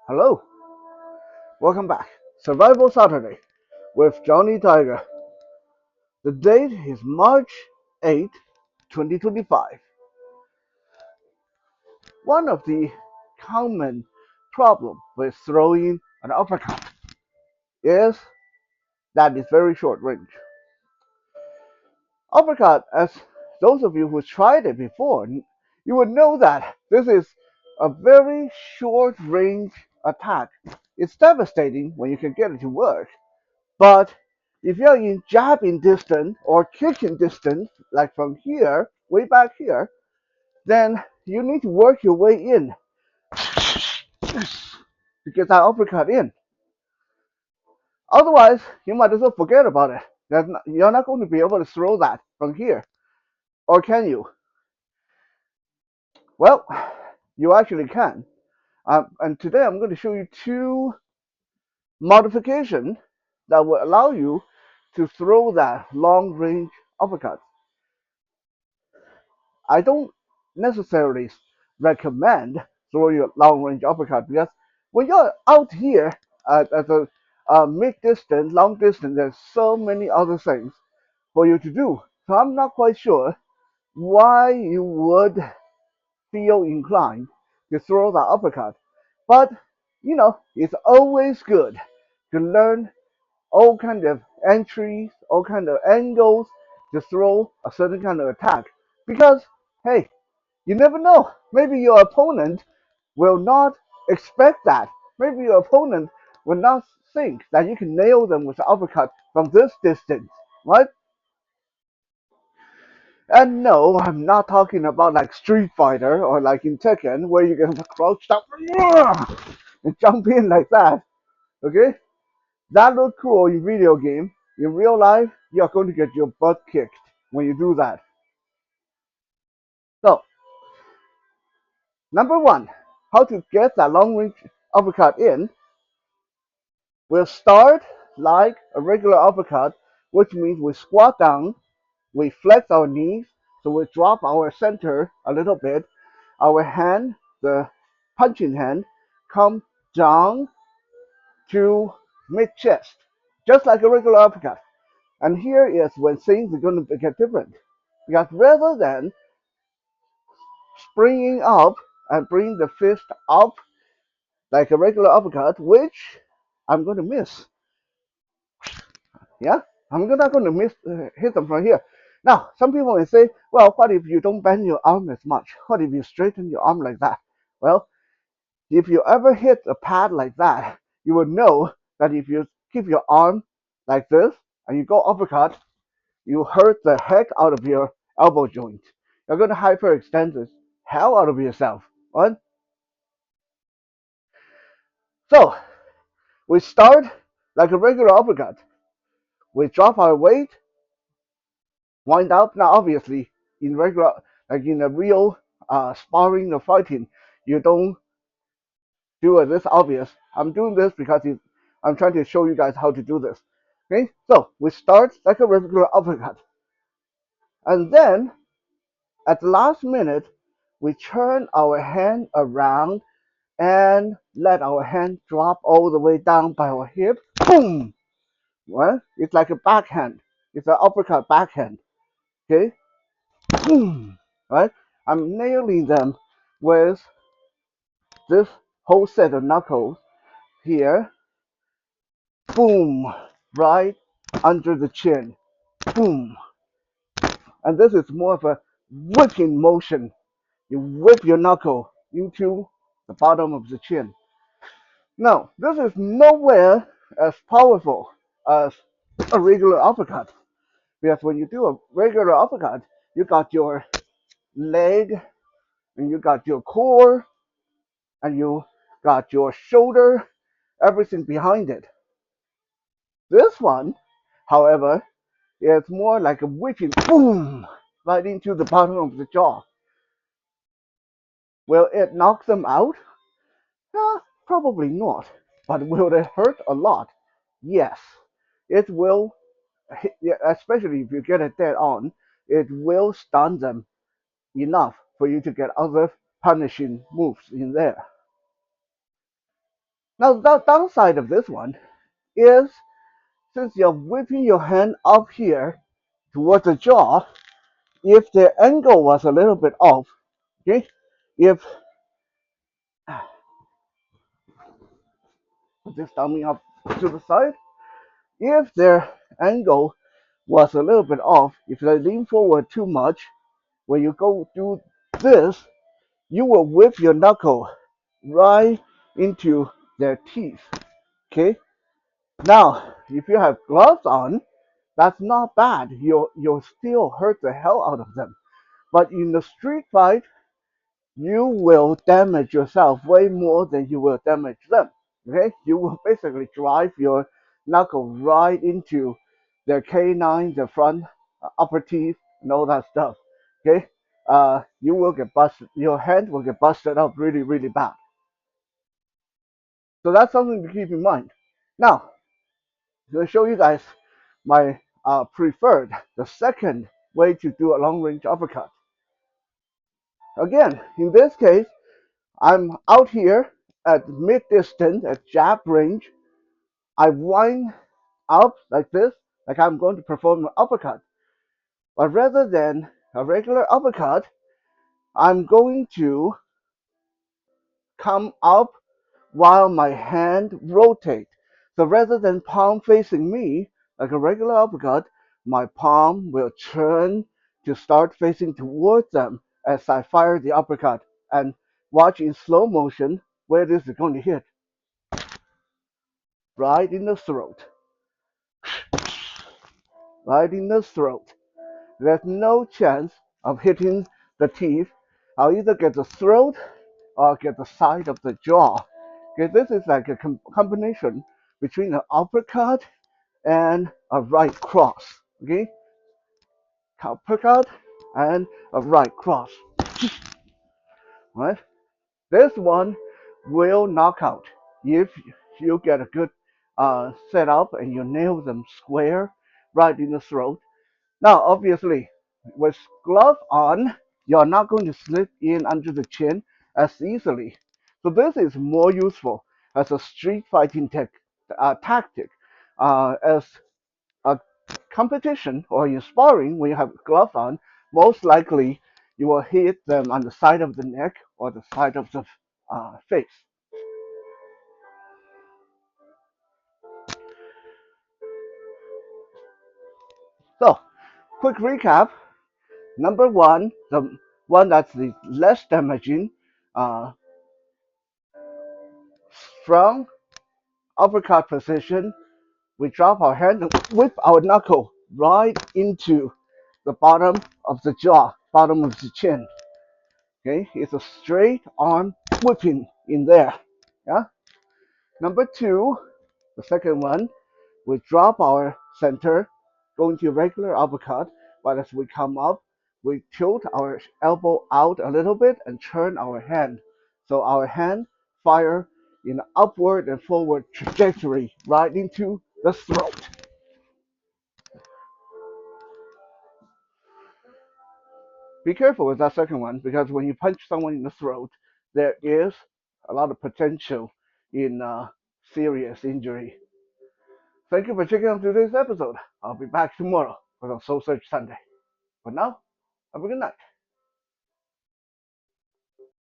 Hello, welcome back. Survival Saturday with Johnny Tiger. The date is March 8th, 2025. One of the common problems with throwing an uppercut is that it's very short range. Uppercut, as those of you who tried it before, you would know that this is a very short range attack. It's devastating when you can get it to work. But if you're in jabbing distance or kicking distance, like from here, way back here, then you need to work your way in to get that uppercut in. Otherwise, you might as well forget about it. You're not going to be able to throw that from here. Or can you? Well, you actually can. And today I'm going to show you two modifications that will allow you to throw that long range uppercut. I don't necessarily recommend throwing a long range uppercut because when you're out here at a mid distance, long distance, there's so many other things for you to do. So I'm not quite sure why you would feel inclined to throw that uppercut. But it's always good to learn all kind of entries, all kind of angles to throw a certain kind of attack. Because hey, you never know. Maybe your opponent will not expect that. Maybe your opponent will not think that you can nail them with an uppercut from this distance, right? And no, I'm not talking about like Street Fighter or like in Tekken where you can crouch down and jump in like that. Okay? That looks cool in video game. In real life, you're going to get your butt kicked when you do that. So, number one, how to get that long range uppercut in. We'll start like a regular uppercut, which means we squat down, we flex our knees, so we drop our center a little bit. Our hand, the punching hand, comes down to mid chest, just like a regular uppercut. And here is when things are going to get different. Because rather than springing up and bring the fist up like a regular uppercut, which I'm going to miss. Yeah, I'm not going to hit them from here. Now, some people may say, well, what if you don't bend your arm as much? What if you straighten your arm like that? Well, if you ever hit a pad like that, you will know that if you keep your arm like this and you go uppercut, you hurt the heck out of your elbow joint. You're going to hyperextend the hell out of yourself, right? So, we start like a regular uppercut. We drop our weight, wind up. Now, obviously, in regular, like in a real sparring or fighting, you don't do it this obvious. I'm doing this because I'm trying to show you guys how to do this. Okay, so we start like a regular uppercut, and then at the last minute, we turn our hand around and let our hand drop all the way down by our hip. Boom! Well, it's like a backhand. It's an uppercut backhand. Okay? Boom! Right? I'm nailing them with this whole set of knuckles here. Boom! Right under the chin. Boom! And this is more of a whipping motion. You whip your knuckle into the bottom of the chin. Now, this is nowhere as powerful as a regular uppercut. Because when you do a regular uppercut, you got your leg, and you got your core, and you got your shoulder, everything behind it. This one, however, is more like a whipping boom right into the bottom of the jaw. Will it knock them out? Probably not. But will it hurt a lot? Yes. It will, especially if you get it dead on, it will stun them enough for you to get other punishing moves in there. Now the downside of this one is since you're whipping your hand up here towards the jaw, if the angle was a little bit off, okay, if put this dummy up to the side, if their angle was a little bit off, if they lean forward too much, when you go do this, you will whip your knuckle right into their teeth. Okay. Now, if you have gloves on, that's not bad. You'll still hurt the hell out of them. But in the street fight, you will damage yourself way more than you will damage them. Okay, you will basically drive your knuckle right into their canine, their front upper teeth, and all that stuff. Okay, you will get busted. Your hand will get busted up really, really bad. So that's something to keep in mind. Now, I'm going to show you guys my preferred, the second way to do a long range uppercut. Again, in this case, I'm out here at mid distance, at jab range. I wind up like this, like I'm going to perform an uppercut. But rather than a regular uppercut, I'm going to come up while my hand rotates. So rather than palm facing me, like a regular uppercut, my palm will turn to start facing towards them as I fire the uppercut. And watch in slow motion where this is going to hit. Right in the throat. Right in the throat. There's no chance of hitting the teeth. I'll either get the throat or get the side of the jaw. Okay, this is like a combination between an uppercut and a right cross. Okay, uppercut and a right cross. Right, this one will knock out if you get a good setup and you nail them square right in the throat. Now, obviously, with glove on, you're not going to slip in under the chin as easily. So this is more useful as a street fighting tactic. As a competition or in sparring, when you have gloves on, most likely you will hit them on the side of the neck or the side of the face. So, quick recap. Number one, the one that's the less damaging, uh, from uppercut position, we drop our hand and whip our knuckle right into the bottom of the jaw, bottom of the chin. Okay, it's a straight arm whipping in there. Yeah. Number two, the second one, we drop our center, go into regular uppercut, but as we come up, we tilt our elbow out a little bit and turn our hand. So our hand fire in an upward and forward trajectory right into the throat. Be careful with that second one because when you punch someone in the throat, there is a lot of potential in serious injury. Thank you for checking out today's episode. I'll be back tomorrow for the Soul Search Sunday. For now, have a good night.